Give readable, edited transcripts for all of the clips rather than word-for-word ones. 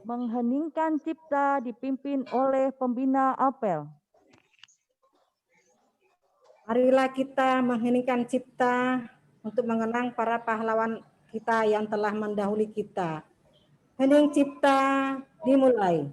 Mengheningkan cipta dipimpin oleh pembina apel. Marilah kita mengheningkan cipta untuk mengenang para pahlawan kita yang telah mendahului kita. Hening cipta dimulai.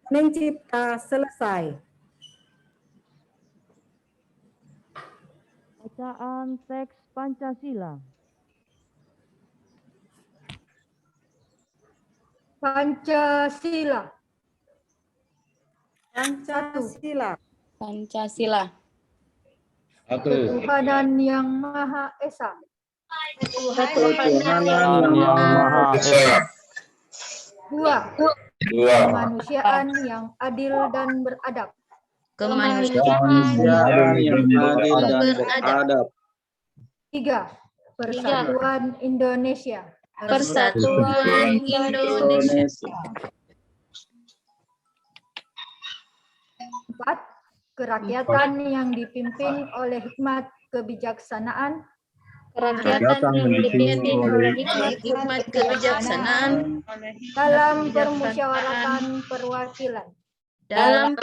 Hening cipta selesai. Bacaan teks Pancasila. Pancasila. Pancasila. Pancasila. Ketuhanan yang Maha Esa. Ketuhanan yang Maha Esa. Dua. Kemanusiaan yang adil dan beradab. Kemanusiaan yang adil dan beradab. Tiga. Persatuan Indonesia. Persatuan Indonesia. Empat. Kerakyatan yang dipimpin oleh hikmat kebijaksanaan. Kerakyatan yang dipimpin oleh hikmat kebijaksanaan Dalam permusyawaratan perwakilan. dalam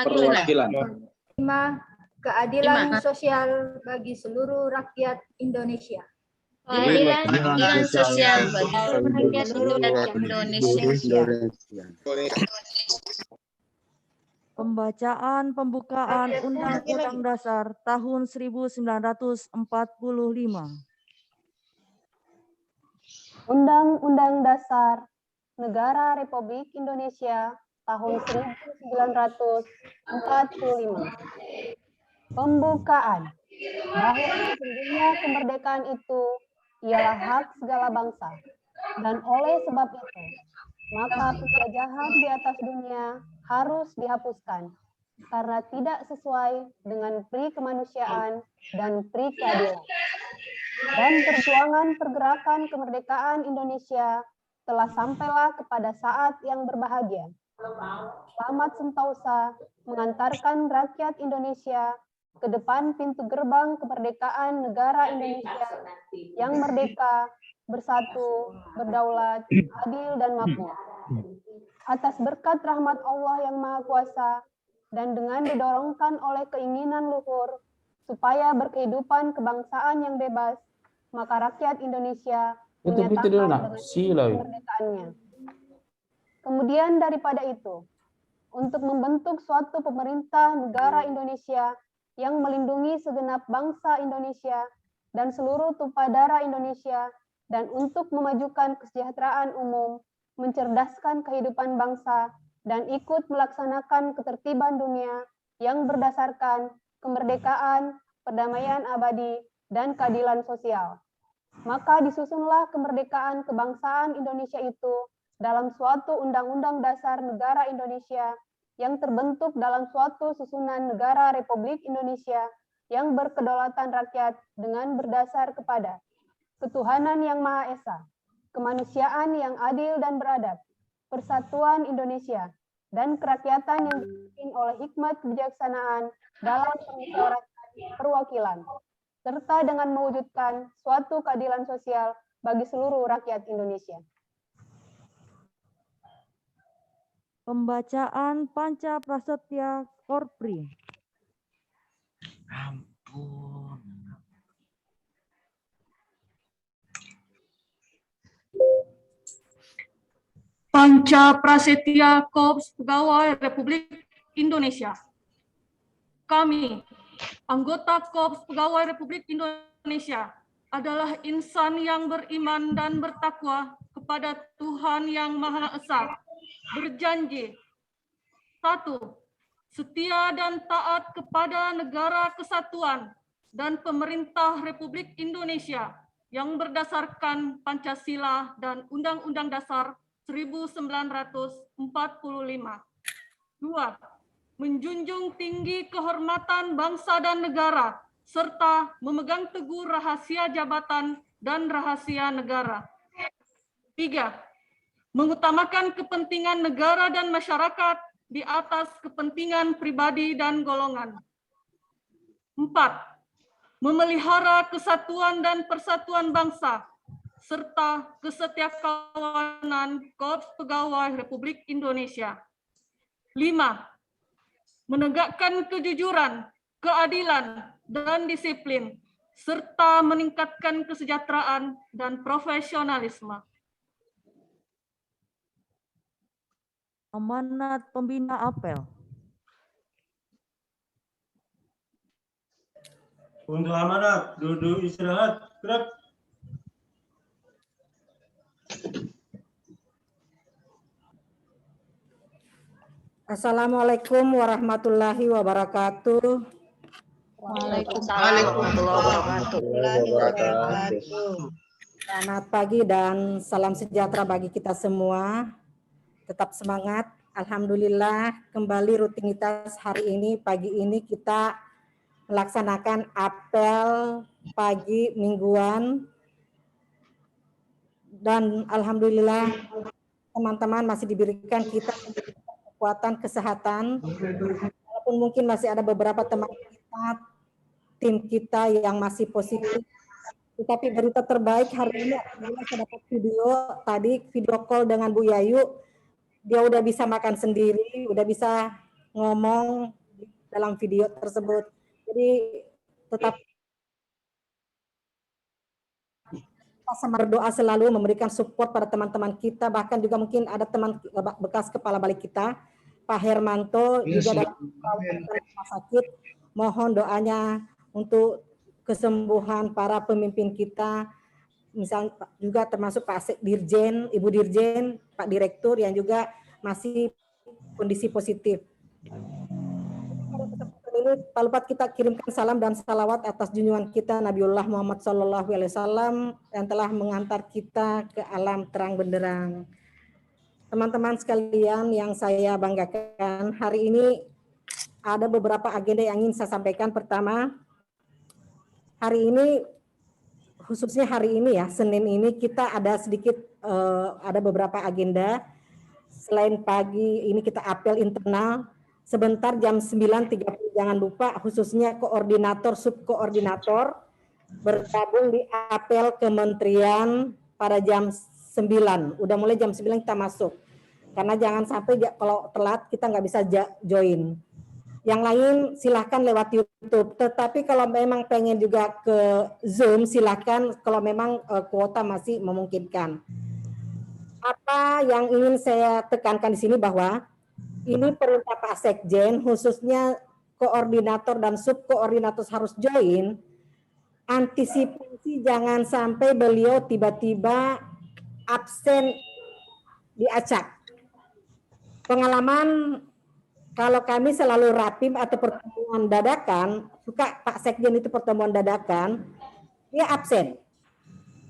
Perwakilan. 5. Keadilan sosial bagi seluruh rakyat Indonesia. keadilan sosial bagi seluruh rakyat Indonesia. Pembacaan pembukaan Undang-Undang Dasar tahun 1945. Undang-Undang Dasar Negara Republik Indonesia tahun 1945. Pembukaan. Bahwa sesungguhnya kemerdekaan itu ialah hak segala bangsa, dan oleh sebab itu, maka penjajahan di atas dunia harus dihapuskan, karena tidak sesuai dengan pri kemanusiaan dan pri keadilan. Dan perjuangan pergerakan kemerdekaan Indonesia telah sampailah kepada saat yang berbahagia. Selamat Sentausa mengantarkan rakyat Indonesia ke depan pintu gerbang kemerdekaan negara Indonesia yang merdeka, bersatu, berdaulat, adil, dan makmur. Atas berkat rahmat Allah yang Maha Kuasa dan dengan didorongkan oleh keinginan luhur supaya berkehidupan kebangsaan yang bebas, maka rakyat Indonesia menyatakan dengan kemerdekaannya. Kemudian daripada itu, untuk membentuk suatu pemerintah negara Indonesia yang melindungi segenap bangsa Indonesia dan seluruh tumpah darah Indonesia, dan untuk memajukan kesejahteraan umum, mencerdaskan kehidupan bangsa, dan ikut melaksanakan ketertiban dunia yang berdasarkan kemerdekaan, perdamaian abadi, dan keadilan sosial. Maka disusunlah kemerdekaan kebangsaan Indonesia itu dalam suatu Undang-Undang Dasar Negara Indonesia yang terbentuk dalam suatu susunan negara Republik Indonesia yang berkedaulatan rakyat dengan berdasar kepada ketuhanan yang Maha Esa, kemanusiaan yang adil dan beradab, persatuan Indonesia, dan kerakyatan yang dipimpin oleh hikmat kebijaksanaan dalam permusyawaratan perwakilan, serta dengan mewujudkan suatu keadilan sosial bagi seluruh rakyat Indonesia. Pembacaan Panca Prasetya Korpri. Ampun. Panca Prasetya Korps Pegawai Republik Indonesia. Kami, anggota Korps Pegawai Republik Indonesia, adalah insan yang beriman dan bertakwa kepada Tuhan Yang Maha Esa, berjanji: 1. Setia dan taat kepada Negara Kesatuan dan Pemerintah Republik Indonesia yang berdasarkan Pancasila dan Undang-Undang Dasar 1945. 2. Menjunjung tinggi kehormatan bangsa dan negara, serta memegang teguh rahasia jabatan dan rahasia negara. 3. Mengutamakan kepentingan negara dan masyarakat di atas kepentingan pribadi dan golongan. 4. Memelihara kesatuan dan persatuan bangsa, serta kesetiakawanan Korps Pegawai Republik Indonesia. 5. Menegakkan kejujuran, keadilan, dan disiplin, serta meningkatkan kesejahteraan dan profesionalisme. Amanat Pembina Apel. Untuk amanat, duduk istirahat, gerak. Assalamualaikum warahmatullahi wabarakatuh. Waalaikumsalam warahmatullahi wabarakatuh. Selamat pagi dan salam sejahtera bagi kita semua. Tetap semangat. Alhamdulillah kembali rutinitas hari ini, pagi ini kita melaksanakan apel pagi mingguan. Dan alhamdulillah teman-teman masih diberikan kita kekuatan kesehatan. Walaupun mungkin masih ada beberapa teman kita, tim kita yang masih positif. Tetapi berita terbaik hari ini adalah saya dapat video call dengan Bu Yayu. Dia udah bisa makan sendiri, udah bisa ngomong dalam video tersebut. Jadi tetap berdoa selalu, memberikan support pada teman-teman kita, bahkan juga mungkin ada teman bekas kepala balik kita, Pak Hermanto, juga dalam rumah sakit. Mohon doanya untuk kesembuhan para pemimpin kita, misalnya juga termasuk Pak Dirjen, Ibu Dirjen, Pak Direktur yang juga masih kondisi positif. Ini tak lupa kita kirimkan salam dan salawat atas junjungan kita Nabiullah Muhammad SAW yang telah mengantar kita ke alam terang benderang. Teman-teman sekalian yang saya banggakan, hari ini ada beberapa agenda yang ingin saya sampaikan. Pertama, hari ini, khususnya hari ini ya, Senin ini kita ada sedikit, ada beberapa agenda. Selain pagi ini kita apel internal, sebentar jam 9.30 jangan lupa khususnya koordinator, subkoordinator bergabung di apel kementerian pada jam 9. Udah mulai jam 9 kita masuk. Karena jangan sampai kalau telat kita nggak bisa join. Yang lain silahkan lewat YouTube. Tetapi kalau memang pengen juga ke Zoom silahkan kalau memang kuota masih memungkinkan. Apa yang ingin saya tekankan di sini bahwa ini perintah Pak Sekjen, khususnya koordinator dan subkoordinator harus join. Antisipasi jangan sampai beliau tiba-tiba absen diacak. Pengalaman kalau kami selalu rapim atau pertemuan dadakan, suka Pak Sekjen itu pertemuan dadakan, dia absen.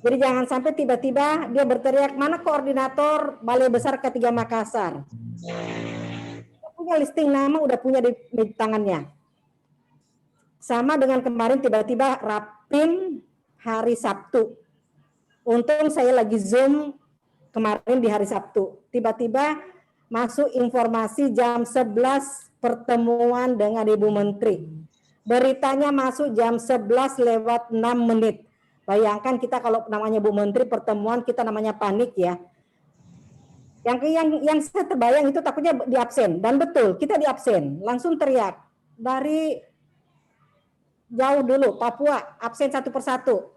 Jadi jangan sampai tiba-tiba dia berteriak, mana koordinator Balai Besar K3 Makassar. Dia punya listing nama, udah punya di tangannya. Sama dengan kemarin tiba-tiba rapim hari Sabtu. Untung saya lagi Zoom kemarin di hari Sabtu. Tiba-tiba masuk informasi jam 11 pertemuan dengan Ibu Menteri. Beritanya masuk jam 11 lewat 6 menit. Bayangkan kita kalau namanya Bu Menteri pertemuan kita namanya panik ya. Yang saya terbayang itu takutnya di absen, dan betul kita di absen. Langsung teriak dari jauh dulu Papua absen satu persatu.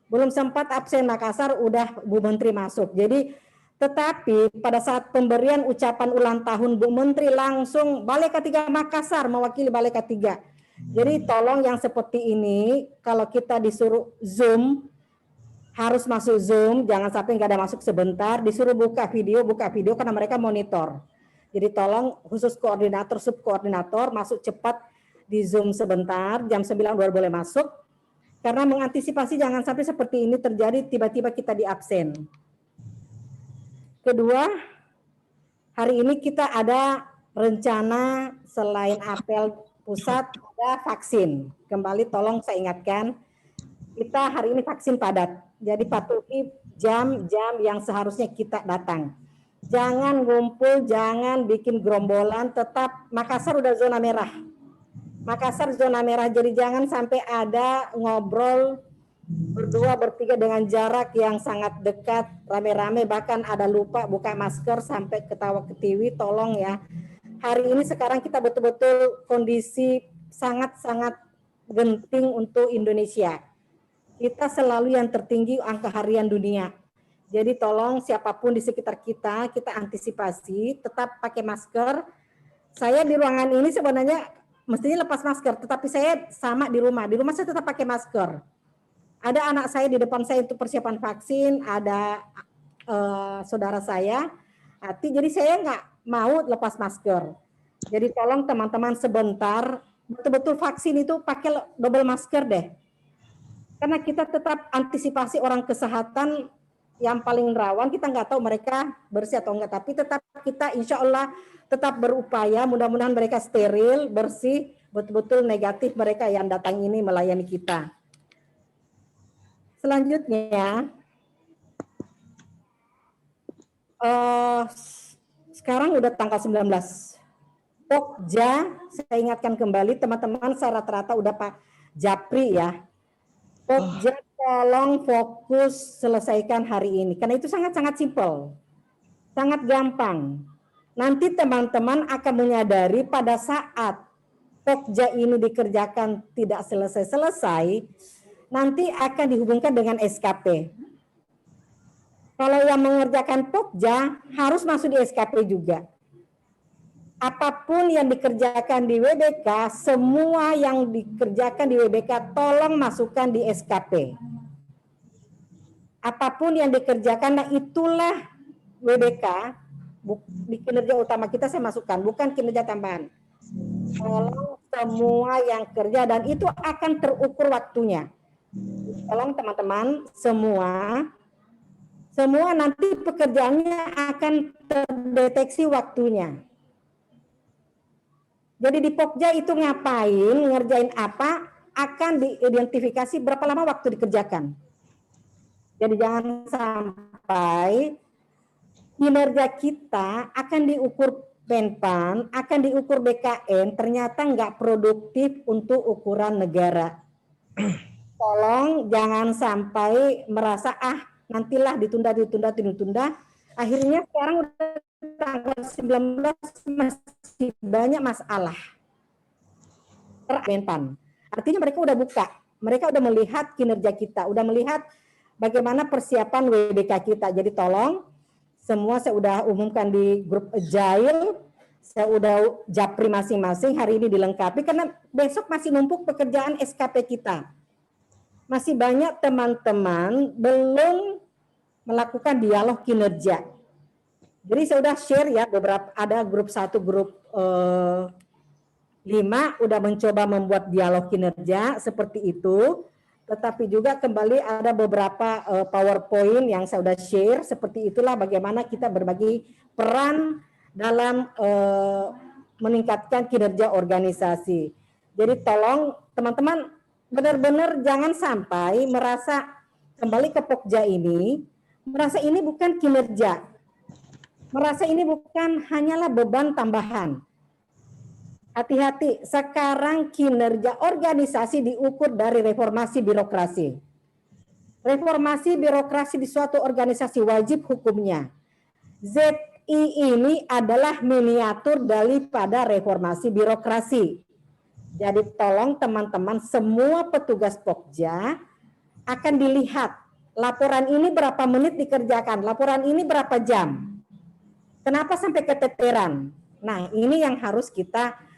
Belum sempat absen Makassar udah Bu Menteri masuk. Jadi tetapi pada saat pemberian ucapan ulang tahun Bu Menteri langsung Balai K3 Makassar mewakili Balai K3. Jadi tolong yang seperti ini kalau kita disuruh Zoom harus masuk Zoom, jangan sampai nggak ada masuk sebentar, disuruh buka video karena mereka monitor. Jadi tolong khusus koordinator, subkoordinator masuk cepat di Zoom sebentar, jam 9 baru boleh masuk. Karena mengantisipasi jangan sampai seperti ini terjadi tiba-tiba kita di absen. Kedua, hari ini kita ada rencana selain apel pusat ada vaksin. Kembali tolong saya ingatkan, kita hari ini vaksin padat. Jadi patuhi jam-jam yang seharusnya kita datang. Jangan ngumpul, jangan bikin gerombolan, tetap Makassar udah zona merah. Makassar zona merah, jadi jangan sampai ada ngobrol berdua bertiga dengan jarak yang sangat dekat, rame-rame, bahkan ada lupa buka masker sampai ketawa ketiwi, tolong ya. Hari ini sekarang kita betul-betul kondisi sangat-sangat genting untuk Indonesia. Kita selalu yang tertinggi angka harian dunia. Jadi tolong siapapun di sekitar kita, kita antisipasi, tetap pakai masker. Saya di ruangan ini sebenarnya mestinya lepas masker, tetapi saya sama di rumah. Di rumah saya tetap pakai masker. Ada anak saya di depan saya untuk persiapan vaksin, ada saudara saya, jadi saya nggak mau lepas masker. Jadi tolong teman-teman sebentar, betul-betul vaksin itu pakai double masker deh. Karena kita tetap antisipasi orang kesehatan yang paling rawan, kita nggak tahu mereka bersih atau enggak, tapi tetap kita insya Allah tetap berupaya, mudah-mudahan mereka steril, bersih, betul-betul negatif mereka yang datang ini melayani kita. Selanjutnya, sekarang udah tanggal 19. Pokja, saya ingatkan kembali teman-teman, saya rata-rata udah Pak Japri ya. Pokja tolong fokus selesaikan hari ini, karena itu sangat-sangat simpel, sangat gampang. Nanti teman-teman akan menyadari pada saat Pokja ini dikerjakan tidak selesai-selesai, nanti akan dihubungkan dengan SKP. Kalau yang mengerjakan Pokja harus masuk di SKP juga. Apapun yang dikerjakan di WBK, semua yang dikerjakan di WBK tolong masukkan di SKP. Apapun yang dikerjakan, nah itulah WBK, di kinerja utama kita saya masukkan, bukan kinerja tambahan. Tolong semua yang kerja dan itu akan terukur waktunya. Tolong teman-teman semua nanti pekerjaannya akan terdeteksi waktunya. Jadi di Pokja itu ngapain, ngerjain apa, akan diidentifikasi berapa lama waktu dikerjakan. Jadi jangan sampai kinerja kita akan diukur Menpan, akan diukur BKN, ternyata nggak produktif untuk ukuran negara. Tolong jangan sampai merasa nantilah ditunda. Akhirnya sekarang udah tanggal 19 masih banyak masalah. Menpan. Artinya mereka udah buka, mereka udah melihat kinerja kita, udah melihat bagaimana persiapan WBK kita. Jadi tolong semua saya udah umumkan di grup Agile, saya udah japri masing-masing hari ini dilengkapi karena besok masih numpuk pekerjaan SKP kita. Masih banyak teman-teman belum melakukan dialog kinerja. Jadi saya udah share ya beberapa, ada grup 1, grup 5 udah mencoba membuat dialog kinerja seperti itu. Tetapi juga kembali ada beberapa PowerPoint yang saya sudah share, seperti itulah bagaimana kita berbagi peran dalam meningkatkan kinerja organisasi. Jadi tolong teman-teman benar-benar jangan sampai merasa kembali ke Pokja ini, merasa ini bukan kinerja, merasa ini bukan hanyalah beban tambahan. Hati-hati, sekarang kinerja organisasi diukur dari reformasi birokrasi. Reformasi birokrasi di suatu organisasi wajib hukumnya. ZI ini adalah miniatur daripada reformasi birokrasi. Jadi tolong teman-teman semua petugas Pokja akan dilihat laporan ini berapa menit dikerjakan, laporan ini berapa jam. Kenapa sampai keteteran? Nah, ini yang harus kita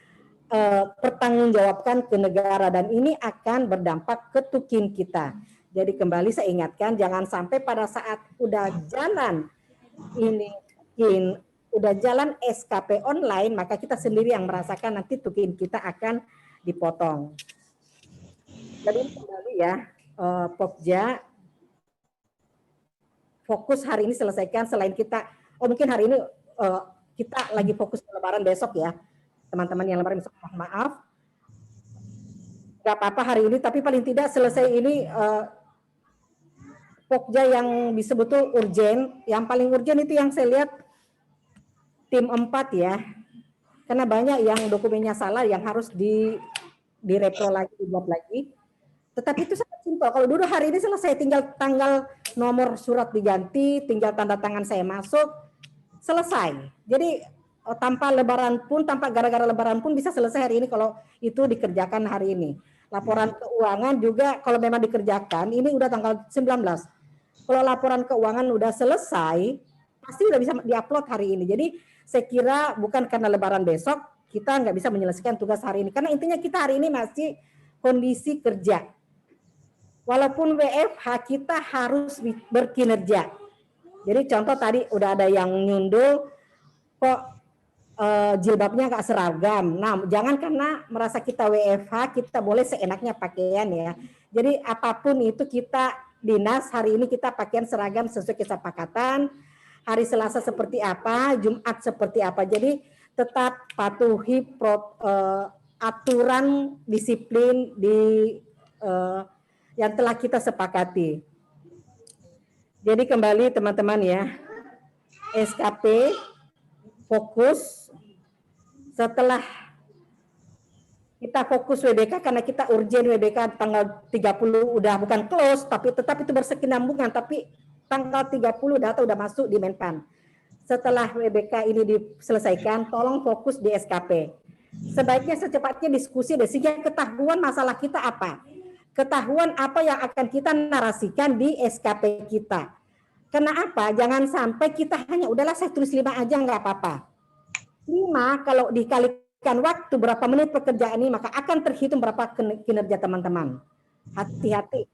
pertanggungjawabkan ke negara dan ini akan berdampak ke tukin kita. Jadi kembali saya ingatkan jangan sampai pada saat udah jalan udah jalan SKP online maka kita sendiri yang merasakan nanti tukin kita akan dipotong. Jadi kembali ya Pokja fokus hari ini selesaikan selain kita mungkin hari ini kita lagi fokus ke lebaran besok ya. Teman-teman yang lebaran besok mohon maaf. Gak apa-apa hari ini, tapi paling tidak selesai ini Pokja yang disebut urgen. Yang paling urgen itu yang saya lihat tim 4 ya. Karena banyak yang dokumennya salah yang harus direpro lagi, dibuat lagi. Tetapi itu sangat simpel. Kalau dulu hari ini selesai, tinggal tanggal nomor surat diganti, tinggal tanda tangan saya masuk, selesai. Jadi tanpa lebaran pun, tanpa gara-gara lebaran pun bisa selesai hari ini kalau itu dikerjakan hari ini. Laporan keuangan juga kalau memang dikerjakan, ini udah tanggal 19. Kalau laporan keuangan udah selesai, pasti udah bisa diupload hari ini. Jadi saya kira bukan karena lebaran besok, kita nggak bisa menyelesaikan tugas hari ini. Karena intinya kita hari ini masih kondisi kerja. Walaupun WFH kita harus berkinerja. Jadi contoh tadi udah ada yang nyundul, kok jilbabnya nggak seragam. Nah, jangan karena merasa kita WFH, kita boleh seenaknya pakaian ya. Jadi apapun itu kita dinas, hari ini kita pakaian seragam sesuai kesepakatan. Hari Selasa seperti apa, Jumat seperti apa. Jadi tetap patuhi aturan disiplin yang telah kita sepakati. Jadi kembali teman-teman ya, SKP fokus. Setelah kita fokus WBK karena kita urgen WBK tanggal 30 udah bukan close tapi tetap itu berkesinambungan tapi tanggal 30 data udah masuk di Menpan. Setelah WBK ini diselesaikan tolong fokus di SKP. Sebaiknya secepatnya diskusi deh sehingga ketahuan masalah kita apa. Ketahuan apa yang akan kita narasikan di SKP kita. Kenapa? Jangan sampai kita hanya udahlah saya tulis 5 aja nggak apa-apa. 5 kalau dikalikan waktu berapa menit pekerjaan ini maka akan terhitung berapa kinerja teman-teman. Hati-hati.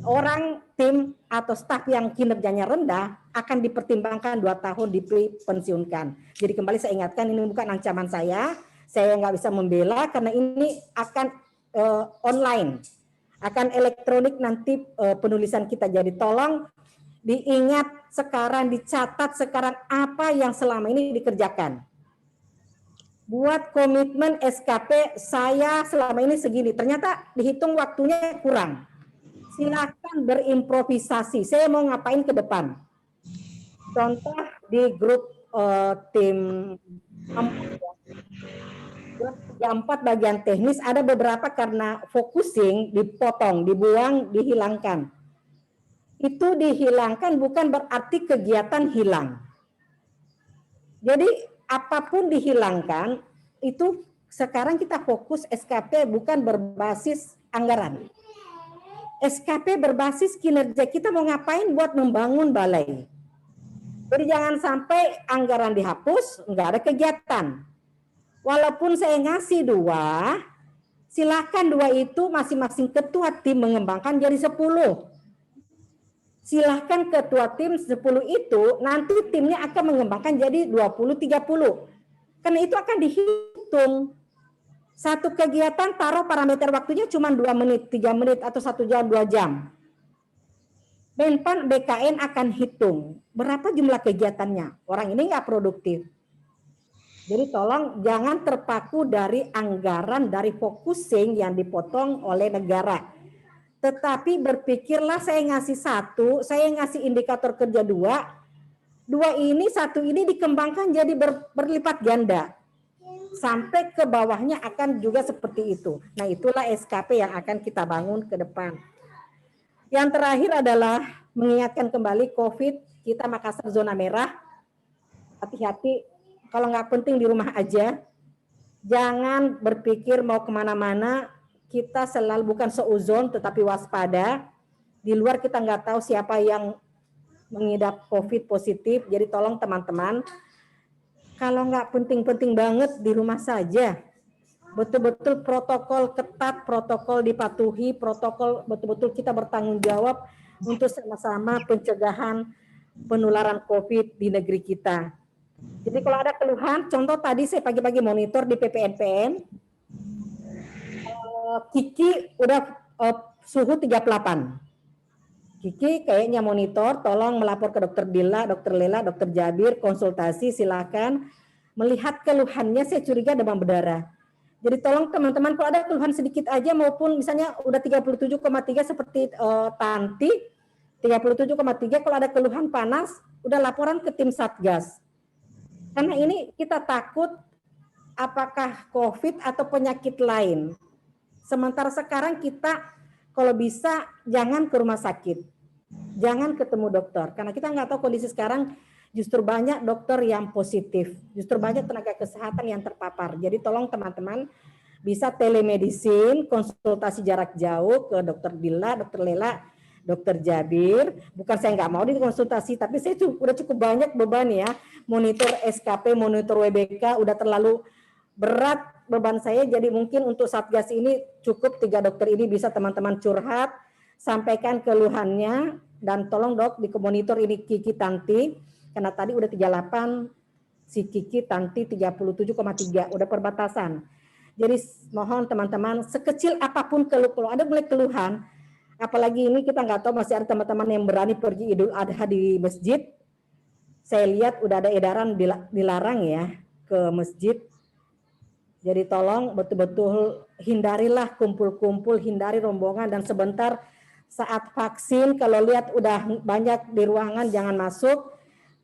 Orang tim atau staf yang kinerjanya rendah akan dipertimbangkan 2 tahun dipensiunkan. Jadi kembali saya ingatkan ini bukan ancaman saya nggak bisa membela karena ini akan online, akan elektronik nanti penulisan kita. Jadi tolong diingat sekarang, dicatat sekarang apa yang selama ini dikerjakan. buat komitmen SKP saya selama ini segini, ternyata dihitung waktunya kurang. Silakan berimprovisasi. Saya mau ngapain ke depan? Contoh di grup tim 4 bagian teknis ada beberapa karena focusing dipotong, dibuang, dihilangkan. Itu dihilangkan bukan berarti kegiatan hilang. Jadi apapun dihilangkan itu sekarang kita fokus SKP bukan berbasis anggaran. SKP berbasis kinerja, kita mau ngapain buat membangun balai. Jadi jangan sampai anggaran dihapus, nggak ada kegiatan. Walaupun saya ngasih 2, silakan 2 itu masing-masing ketua tim mengembangkan jadi 10. Silahkan ketua tim 10 itu nanti timnya akan mengembangkan jadi 20-30. Karena itu akan dihitung. Satu kegiatan taruh parameter waktunya cuma 2 menit, 3 menit, atau 1 jam, 2 jam. Menpan BKN akan hitung berapa jumlah kegiatannya. Orang ini nggak produktif. Jadi tolong jangan terpaku dari anggaran, dari focusing yang dipotong oleh negara. Tetapi berpikirlah saya ngasih 1, saya ngasih indikator kerja 2 ini, 1 ini dikembangkan jadi berlipat ganda. Sampai ke bawahnya akan juga seperti itu. Nah itulah SKP yang akan kita bangun ke depan. Yang terakhir adalah mengingatkan kembali COVID, kita Makassar zona merah. Hati-hati, kalau nggak penting di rumah aja. Jangan berpikir mau kemana-mana, kita selalu bukan seuzon tetapi waspada. Di luar kita nggak tahu siapa yang mengidap COVID positif, jadi tolong teman-teman, kalau nggak penting-penting banget di rumah saja. Betul-betul protokol ketat, protokol dipatuhi, protokol betul-betul kita bertanggung jawab untuk sama-sama pencegahan penularan COVID di negeri kita. Jadi kalau ada keluhan, contoh tadi saya pagi-pagi monitor di PPNPN, Kiki udah suhu 38. Kiki kayaknya monitor, tolong melapor ke dokter Dila, dokter Lela, dokter Jabir, konsultasi silakan. Melihat keluhannya saya curiga demam berdarah. Jadi tolong teman-teman kalau ada keluhan sedikit aja maupun misalnya udah 37,3 seperti Tanti, 37,3 kalau ada keluhan panas udah laporan ke tim Satgas. Karena ini kita takut apakah COVID atau penyakit lain. Sementara sekarang kita kalau bisa jangan ke rumah sakit. Jangan ketemu dokter karena kita nggak tahu kondisi sekarang. Justru banyak dokter yang positif, justru banyak tenaga kesehatan yang terpapar. Jadi tolong teman-teman bisa telemedicine, konsultasi jarak jauh ke dokter Dila, dokter Lela, dokter Jabir. Bukan saya nggak mau dikonsultasi, tapi saya udah cukup banyak beban ya. Monitor SKP, monitor WBK, udah terlalu berat beban saya. Jadi mungkin untuk Satgas ini cukup 3 dokter ini bisa teman-teman curhat, sampaikan keluhannya, dan tolong dok di monitor ini Kiki Tanti. Karena tadi udah 38, si Kiki Tanti 37,3, udah perbatasan. Jadi mohon teman-teman, sekecil apapun kalau ada mulai keluhan, apalagi ini kita nggak tahu masih ada teman-teman yang berani pergi Idul Adha di masjid. Saya lihat udah ada edaran dilarang ya ke masjid. Jadi tolong betul-betul hindarilah kumpul-kumpul, hindari rombongan, dan sebentar saat vaksin kalau lihat udah banyak di ruangan jangan masuk.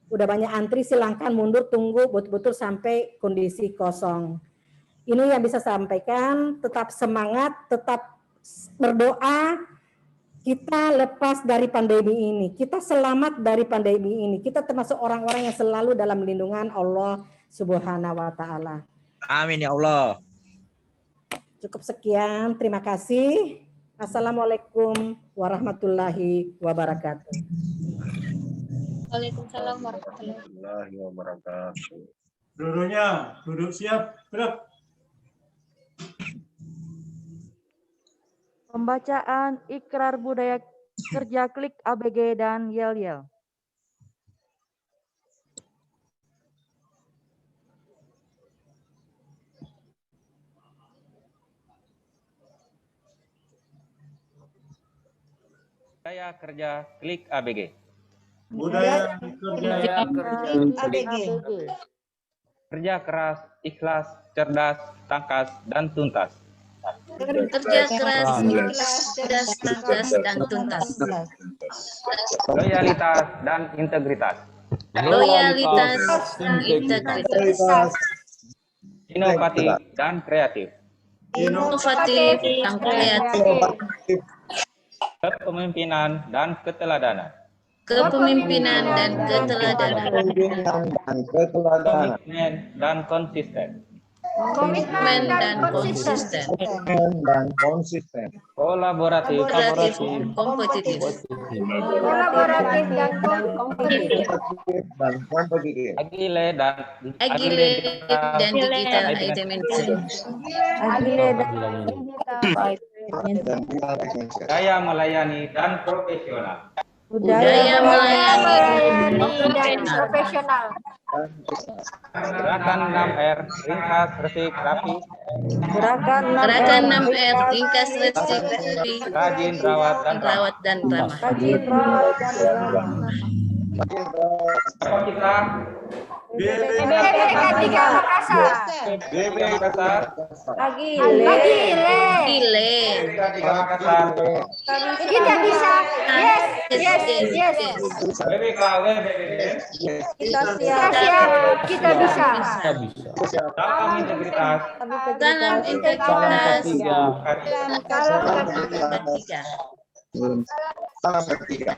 Udah banyak antri, silahkan mundur, tunggu betul-betul sampai kondisi kosong. Ini yang bisa sampaikan, tetap semangat, tetap berdoa, kita lepas dari pandemi ini, kita selamat dari pandemi ini, kita termasuk orang-orang yang selalu dalam lindungan Allah Subhanahu wa Ta'ala. Amin ya Allah. Cukup sekian, terima kasih. Assalamualaikum warahmatullahi wabarakatuh. Waalaikumsalam warahmatullahi wabarakatuh. Duduknya, duduk siap, gerak. Pembacaan Ikrar Budaya Kerja Klik ABG dan Yel-Yel. Budaya Kerja Klik ABG. Budaya kerja ABG. kerja keras, ikhlas, cerdas, tangkas, dan tuntas. Kerja keras, ikhlas, cerdas, tangkas, dan tuntas. Loyalitas dan integritas. Loyalitas dan integritas. Inovatif dan kreatif. Inovatif dan kreatif. Kepemimpinan dan keteladanan. Kepemimpinan dan keteladanan. Komitmen dan konsisten. Komitmen dan konsisten. Kolaboratif. Kompetitif. Kolaboratif dan kompetitif. Agile dan digital identity. Gaya melayani dan profesional. Budaya melayani dan profesional. Gerakan 6R, ringkas, resik, rapi. Gerakan 6R, ringkas, resik, rapi. Rajin, rawat, dan ramah. Rajin, rawat, dan ramah. Apa kita? BPK 3 Makassar. BB Makassar. Agile. BPK 3 Makassar. Kita bisa. Yes. BBK Kita Kita siap. Kita bisa. Dalam integritas. Dalam integritas. Salam ketiga.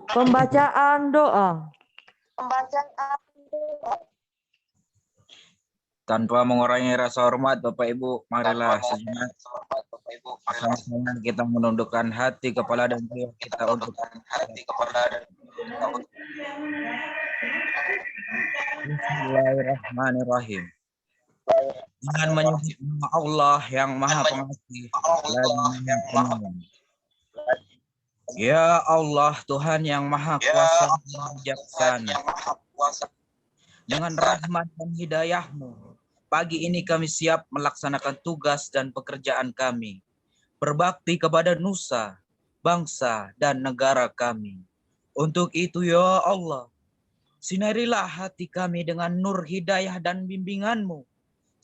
Pembacaan doa. Tanpa mengurangi rasa hormat Bapak Ibu, marilah sejenak sama-sama kita menundukkan hati, kepala, dan jiwa kita untuk Bismillahirrahmanirrahim. Dengan menyebut nama Allah yang Maha Pengasih lagi yang Penyayang. Ya Allah, Tuhan yang Maha Kuasa dan Bijaksana, dengan rahmat dan hidayah-Mu, pagi ini kami siap melaksanakan tugas dan pekerjaan kami, berbakti kepada nusa, bangsa, dan negara kami. Untuk itu ya Allah, sinarilah hati kami dengan nur hidayah dan bimbingan-Mu.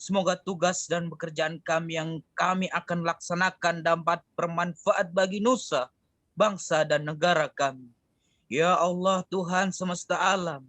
Semoga tugas dan pekerjaan kami yang kami akan laksanakan dapat bermanfaat bagi nusa, bangsa, dan negara kami. Ya Allah, Tuhan semesta alam,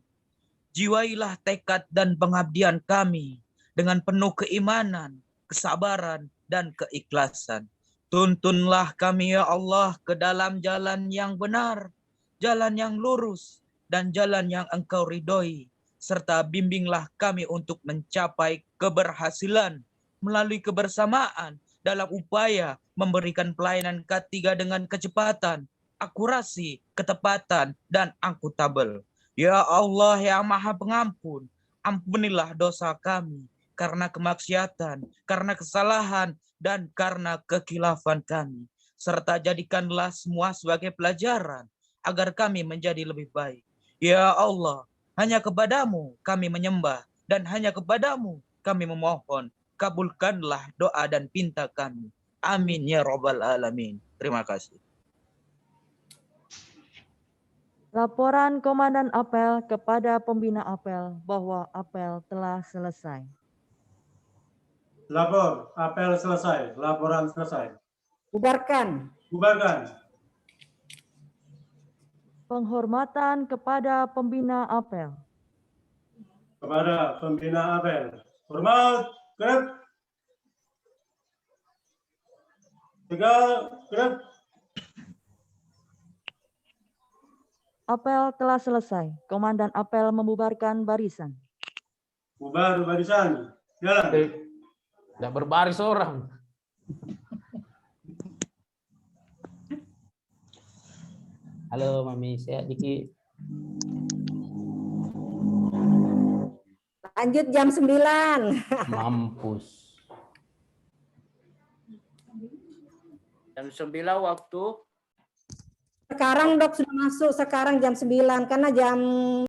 jiwailah tekad dan pengabdian kami dengan penuh keimanan, kesabaran, dan keikhlasan. Tuntunlah kami ya Allah ke dalam jalan yang benar, jalan yang lurus, dan jalan yang Engkau ridhoi, serta bimbinglah kami untuk mencapai keberhasilan melalui kebersamaan dalam upaya memberikan pelayanan K3 dengan kecepatan, akurasi, ketepatan, dan akuntabel. Ya Allah yang Maha Pengampun, ampunilah dosa kami karena kemaksiatan, karena kesalahan, dan karena kekhilafan kami. Serta jadikanlah semua sebagai pelajaran agar kami menjadi lebih baik. Ya Allah, hanya kepadamu kami menyembah dan hanya kepadamu kami memohon. Kabulkanlah doa dan pinta kami. Amin ya Rabbal Alamin. Terima kasih. Laporan Komandan Apel kepada Pembina Apel bahwa apel telah selesai. Lapor, apel selesai. Laporan selesai. Bubarkan. Penghormatan kepada Pembina Apel. Kepada Pembina apel. Hormat, gerak. 3, gerak. Apel telah selesai. Komandan Apel membubarkan barisan. Bubar barisan. Jalan. Tidak berbaris orang. Halo Mami, sehat dikit. Lanjut jam 9. Mampus. Jam 9 waktu. Sekarang Dok sudah masuk sekarang jam 9 karena jam